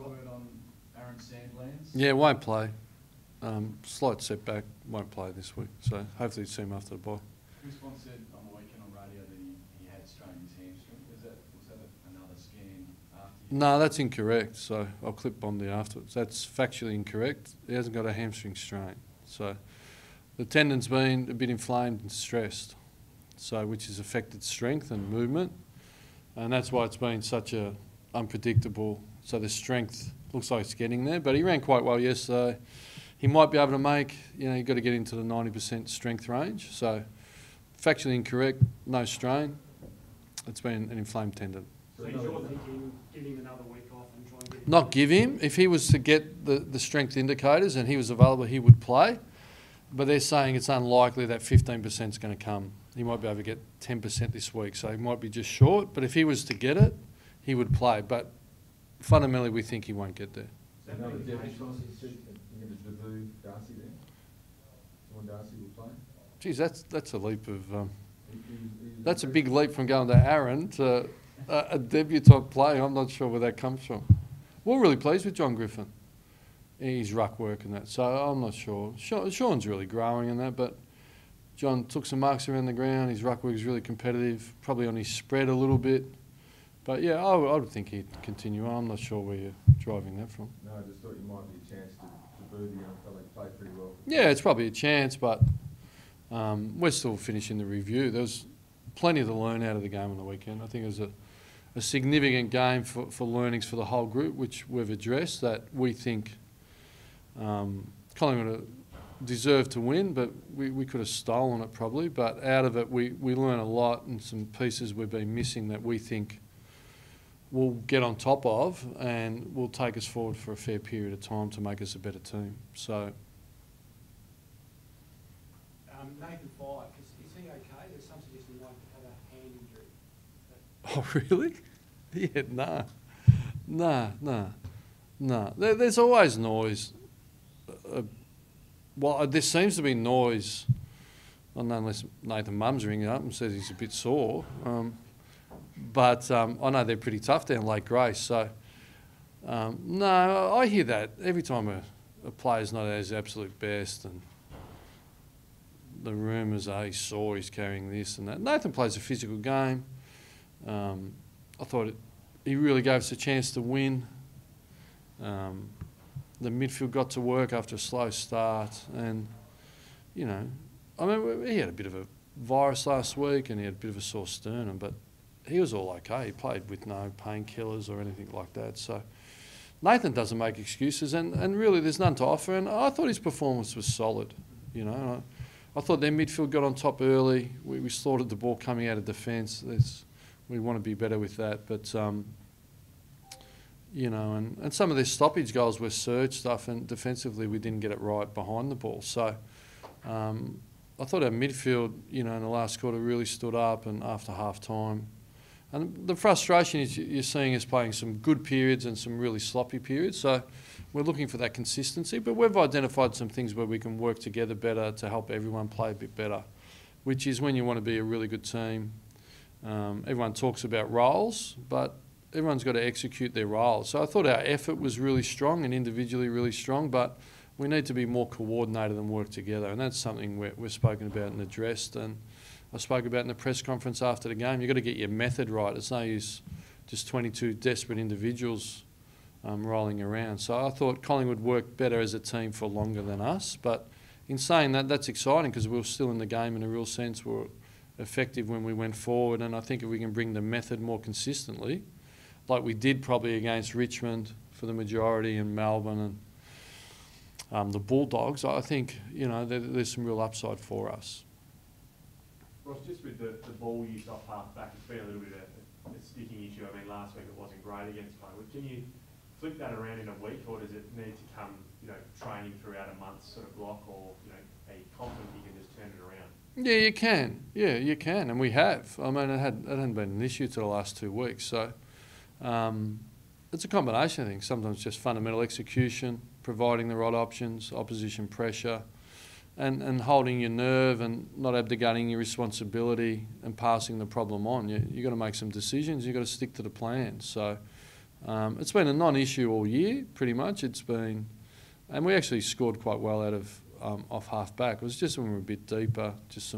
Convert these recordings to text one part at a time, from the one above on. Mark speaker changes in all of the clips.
Speaker 1: a word on Aaron Sandilands?
Speaker 2: Yeah, won't play. Slight setback, won't play this week. So hopefully see him after the bye.
Speaker 1: Chris Bond said on the weekend on radio that he had strained his hamstring. Was that another scan after you?
Speaker 2: No, that's incorrect. So I'll clip Bondi afterwards. That's factually incorrect. He hasn't got a hamstring strain. So the tendon's been a bit inflamed and stressed, so which has affected strength and movement, and that's why it's been such a unpredictable. So the strength looks like it's getting there, but he ran quite well yesterday. He might be able to make, you've got to get into the 90% strength range. So factually incorrect, no strain. It's been an inflamed tendon.
Speaker 3: So you're thinking give him another week off and try and get him?
Speaker 2: Not give him. If he was to get the strength indicators and he was available, he would play. But they're saying it's unlikely that 15% is going to come. He might be able to get 10% this week, so he might be just short. But if he was to get it, he would play. But fundamentally, we think he won't get there.
Speaker 4: Another Devon Chauncey seat, you're going to debut Darcy there? Someone Darcy will play?
Speaker 2: Geez, that's a leap of... that's a big leap from going to Aaron to a debutant player. I'm not sure where that comes from. We're really pleased with John Griffin. His ruck work and that, so I'm not sure. Sean's really growing in that, but John took some marks around the ground. His ruck work is really competitive, probably on his spread a little bit. But yeah, I would think he'd continue on. I'm not sure where you're driving that from.
Speaker 4: No, I just thought you might be a chance to boo the young fella. He played pretty well.
Speaker 2: Yeah, it's probably a chance, but we're still finishing the review. There was plenty to learn out of the game on the weekend. I think it was a significant game for learnings for the whole group, which we've addressed, that we think Collingwood deserved to win, but we could have stolen it probably. But out of it, we learn a lot, and some pieces we've been missing that we think will get on top of and will take us forward for a fair period of time to make us a better team. So
Speaker 3: Nathan Fyfe, is he okay? There's some suggestion he might have had a hand injury.
Speaker 2: Oh, really? Yeah, no. There's always noise. Well, there seems to be noise, I don't know, unless Nathan Mum's ringing up and says he's a bit sore. But I know they're pretty tough down Lake Grace. So, no, I hear that every time a player's not at his absolute best, and the rumours are he's sore, he's carrying this and that. Nathan plays a physical game. I thought he really gave us a chance to win. The midfield got to work after a slow start, and, he had a bit of a virus last week and he had a bit of a sore sternum, but he was all okay. He played with no painkillers or anything like that. So Nathan doesn't make excuses, and really there's none to offer, and I thought his performance was solid. I thought their midfield got on top early. We slaughtered the ball coming out of defence. We want to be better with that, but and some of their stoppage goals were surge stuff, and defensively we didn't get it right behind the ball. So I thought our midfield, in the last quarter really stood up, and after half time. And the frustration is you're seeing us playing some good periods and some really sloppy periods. So we're looking for that consistency, but we've identified some things where we can work together better to help everyone play a bit better, which is when you want to be a really good team. Everyone talks about roles, but everyone's got to execute their roles. So I thought our effort was really strong and individually really strong, but we need to be more coordinated and work together, and that's something we've spoken about and addressed, and I spoke about in the press conference after the game. You've got to get your method right. It's no use just 22 desperate individuals rolling around. So I thought Collingwood worked better as a team for longer than us, but in saying that, that's exciting because we were still in the game in a real sense. We were effective when we went forward, and I think if we can bring the method more consistently, like we did probably against Richmond for the majority and Melbourne and the Bulldogs, I think there's some real upside for us.
Speaker 5: Ross, just with the ball use off half back, it's been a little bit of a sticking issue. I mean, last week it wasn't great against Collingwood. Can you flip that around in a week, or does it need to come, training throughout a month's sort of block, or, are you confident you can just turn it around?
Speaker 2: Yeah, you can. Yeah, you can, and we have. I mean, it hadn't been an issue to the last 2 weeks. So it's a combination of things. Sometimes just fundamental execution, providing the right options, opposition pressure, and holding your nerve and not abdicating your responsibility and passing the problem on. You've got to make some decisions. You've got to stick to the plan. So It's been a non-issue all year, pretty much. It's been, and we actually scored quite well out of off half back. It was just when we were a bit deeper, just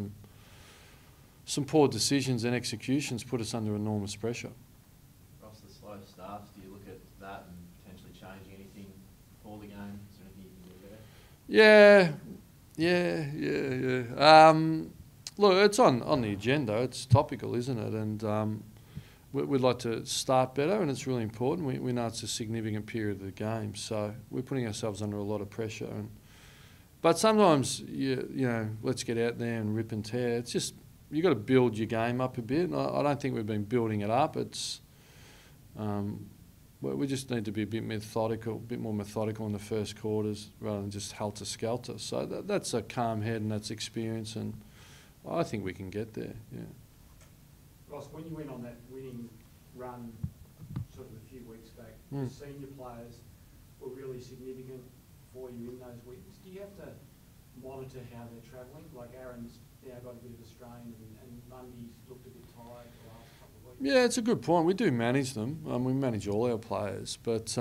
Speaker 2: some poor decisions and executions put us under enormous pressure.
Speaker 6: Across the slow starts, do you look at that and potentially changing anything before the game? Is there anything you can do there?
Speaker 2: Yeah. Look, it's on the agenda. It's topical, isn't it? And we'd like to start better, and it's really important. We know it's a significant period of the game, so we're putting ourselves under a lot of pressure. But sometimes, you know, let's get out there and rip and tear. It's just, you've got to build your game up a bit. I don't think we've been building it up. It's we just need to be a bit more methodical in the first quarters rather than just helter-skelter. So that's a calm head and that's experience, and I think we can get there, yeah.
Speaker 3: Ross, when you went on that winning run sort of a few weeks back,
Speaker 2: Mm.
Speaker 3: the senior players were really significant for you in those weeks. Do you have to monitor how they're travelling? Like Aaron's now got a bit of a strain and Mundy's looked a bit tired the last couple of weeks.
Speaker 2: Yeah, it's a good point. We do manage them. We manage all our players. But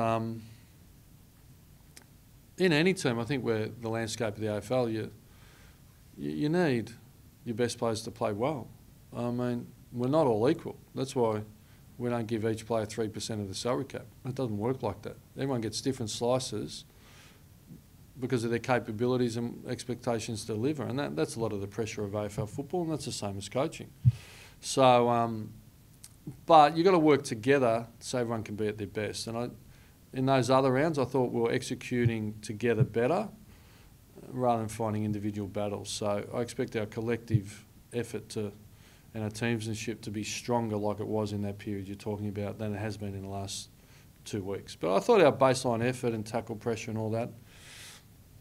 Speaker 2: in any team, I think where the landscape of the AFL, you need your best players to play well. I mean, we're not all equal. That's why we don't give each player 3% of the salary cap. It doesn't work like that. Everyone gets different slices because of their capabilities and expectations to deliver, and that's a lot of the pressure of AFL football, and that's the same as coaching. So, but you've got to work together so everyone can be at their best. And in those other rounds, I thought we were executing together better rather than fighting individual battles. So I expect our collective effort and our teamsmanship to be stronger like it was in that period you're talking about than it has been in the last 2 weeks. But I thought our baseline effort and tackle pressure and all that,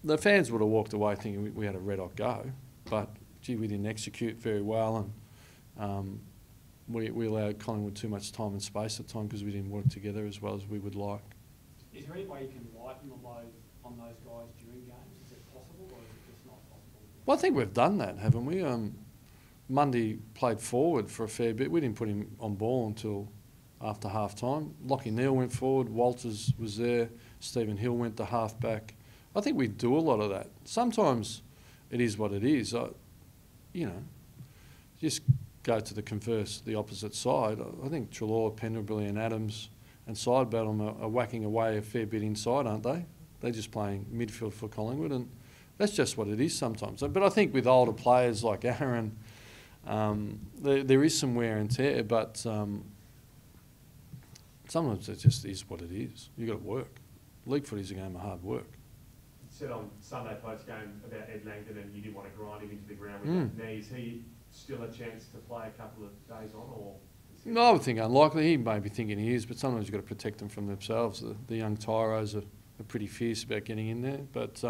Speaker 2: the fans would have walked away thinking we had a red-hot go, but gee, we didn't execute very well, and we allowed Collingwood too much time and space at times because we didn't work together as well as we would like.
Speaker 3: Is there any way you can lighten the load on those guys during games? Is it possible, or is it just not possible?
Speaker 2: Well, I think we've done that, haven't we? Mundy played forward for a fair bit. We didn't put him on ball until after half-time. Lachie Neale went forward, Walters was there, Stephen Hill went to half-back. I think we do a lot of that. Sometimes it is what it is. Just go to the opposite side. I think Treloar, Pendlebury and Adams and Sidebottom are whacking away a fair bit inside, aren't they? They're just playing midfield for Collingwood, and that's just what it is sometimes. But I think with older players like Aaron, there is some wear and tear, but sometimes it just is what it is. You've got to work. League footy is a game of hard work.
Speaker 5: You said on Sunday post-game about Ed Langdon and you didn't want to grind him into the ground with that knee. Is he still a chance to play a couple of days on, or...?
Speaker 2: No, I would think unlikely. He may be thinking he is, but sometimes you've got to protect them from themselves. The young tyros are pretty fierce about getting in there. But,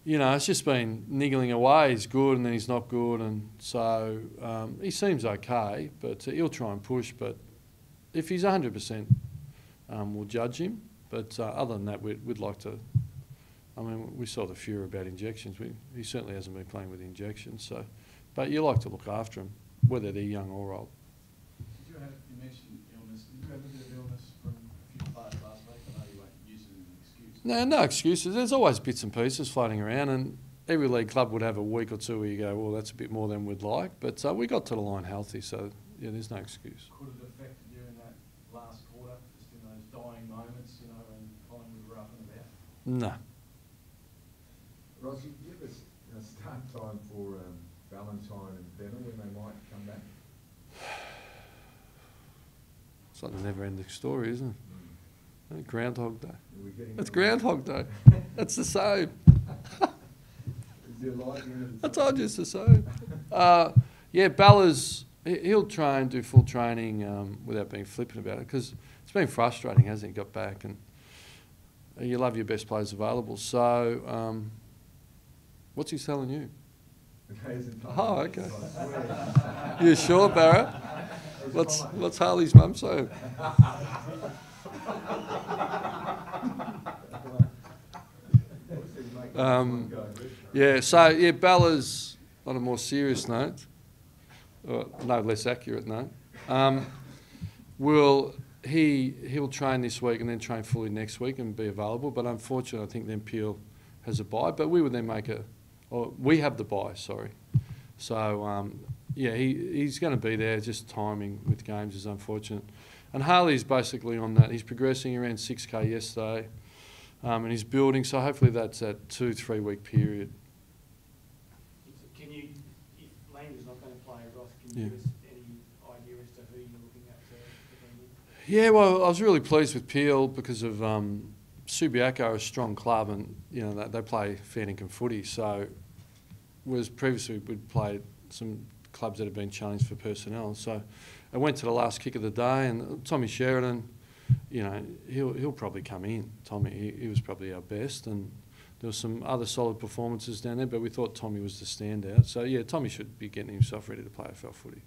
Speaker 2: it's just been niggling away. He's good and then he's not good. And so he seems okay, but he'll try and push. But if he's 100%, we'll judge him. But other than that, we'd like to... I mean, we saw the fear about injections. He certainly hasn't been playing with injections. So, but you like to look after them, whether they're young or old.
Speaker 1: You mentioned illness. Did you have a bit of illness from a few players last week? I know you won't use it as an excuse.
Speaker 2: No excuses. There's always bits and pieces floating around, and every league club would have a week or two where you go, well, that's a bit more than we'd like. But we got to the line healthy, so, yeah, there's no excuse.
Speaker 1: Could it affect you in that last quarter, just in those dying moments, when Collingwood were up and about?
Speaker 2: No.
Speaker 4: Ross, you give us a start time for Valentine and Benner when they might come back?
Speaker 2: It's like a never-ending story, isn't it? Groundhog Day. It's
Speaker 4: there?
Speaker 2: Groundhog Day. That's the same.
Speaker 4: Is there light in
Speaker 2: I told you it's the same. Bella's, he'll try and do full training without being flippant about it, because it's been frustrating, hasn't it? Got back, and you love your best players available. So, what's he telling you? Oh, okay. You sure, Barrett? What's Harley's mum saying? Bella's, on a more serious note, or no less accurate note, he'll train this week and then train fully next week and be available. But unfortunately, I think then Peel has a bye. But we would then we have the bye, sorry. So, yeah, he's going to be there. Just timing with games is unfortunate. And Harley's basically on that. He's progressing. He ran 6K yesterday, and he's building. So hopefully that's that 2-3 week period.
Speaker 3: Can you, if Langer's not going to play, Ross, can you give us any idea as to who you're looking at to bring in?
Speaker 2: Yeah, well, I was really pleased with Peel because of Subiaco are a strong club, and you know they play fair dinkum footy. So, whereas previously we'd played some clubs that have been challenged for personnel. So, I went to the last kick of the day, and Tommy Sheridan, you know, he'll probably come in. Tommy, he was probably our best, and there were some other solid performances down there, but we thought Tommy was the standout. So yeah, Tommy should be getting himself ready to play AFL footy.